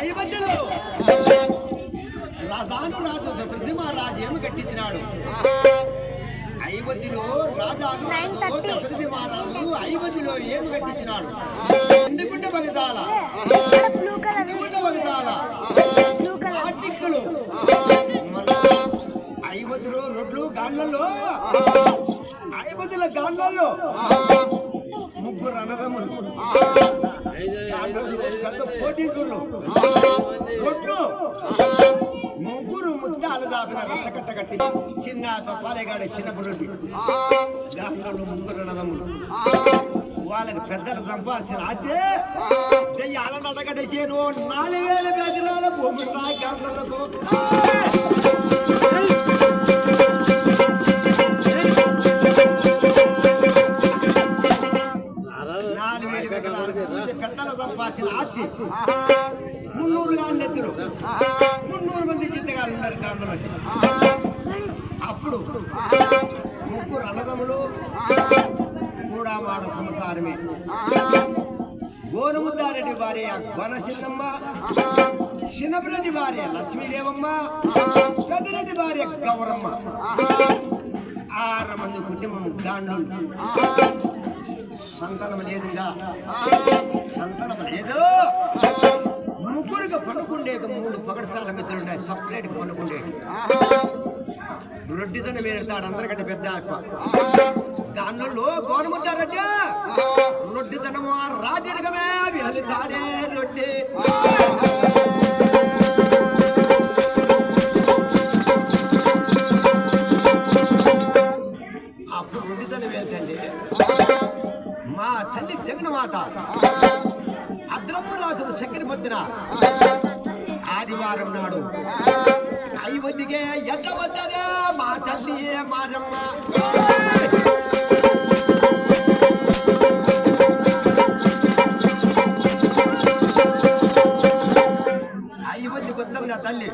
ఐవద్దులు రాజాను రాజు దశరథి మహారాజు ఏమి కట్టించినాడు? ఐవద్దులో రాజాను దశరథి మహారాజు ఐవద్దులో ఏమి కట్టించినాడు? ఎందుకుంటే భగతాల ఆర్టిక్కులు ఐవద్దులు రొడ్లు గాండ్లలో ఐవద్దుల గాండ్లలో ముగ్గురు అన్నదమ్ములు పెద్ద పోటీలు ఒడ్లు ముగ్గురు ముద్దాల దాపిన రసకట్ట కట్టి చిన్న పాలేగాడు చిన్నప్పుడు గాండ్లలో ముగ్గురు అన్నదమ్ములు వాళ్ళకి పెద్దలు సంపాల్సిన అదే దెయ్యాలను అడగడేసాను 4000 ఎకరాల భూములు నా గాండ్లకు 4000 ఎకరాల పెద్దలు సంపాల్సిన ఆస్తి 300 గాండ్లెత్తులు 300 మంది చిత్తగారు ఉన్నారు గాండ్లకి. అప్పుడు ముగ్గురు అన్నదమ్ములు కూడా మాట సంసారమే. గోనముద్దారెడ్డి భార్య గొనసిన్నమ్మ, చిన్నపరెడ్డి భార్య లక్ష్మీదేవమ్మ, పెద్దరెడ్డి భార్య గౌరమ్మ. 6 మంది కుటుంబం గాండ్లు. సంతానం లేదుగా, సంతానం లేదు. ముగ్గురుగా పండుకుండేది 3 పగడసాల మిత్రులున్నాయి. సపరేట్గా పండుకుండేది. రొడ్డితను వేరుతాడు అందరికంటే పెద్ద దానిలో గోనముద్దారెడ్డి రొడ్డితనము రాజరికమే వెళ్తాడే రొడ్డి. అప్పుడు రొడ్డితనం ఏంటండి, మా తల్లి జగన్మాత అద్రమ్మ రాజును చక్కెర పొద్దున ఆదివారం నాడు 5 ఎట్ల వద్దనే మా తల్లి మారమ్మ. కొత్తంగా తల్లి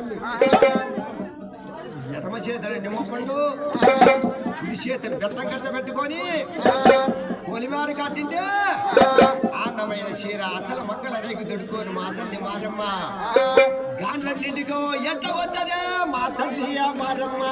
ఎడమ చేతులు నిమ్మపండు, ఈ చేతులు బెత్తం కట్ట పెట్టుకొని పొలిమారు కట్టింటే అందమైన చీర అసలు మంగళ రేగు దొడుకొని మా తల్లి మారమ్మ గాండ్లన్నింటికో ఎట్ల వద్దనే మా తల్లి మారమ్మ.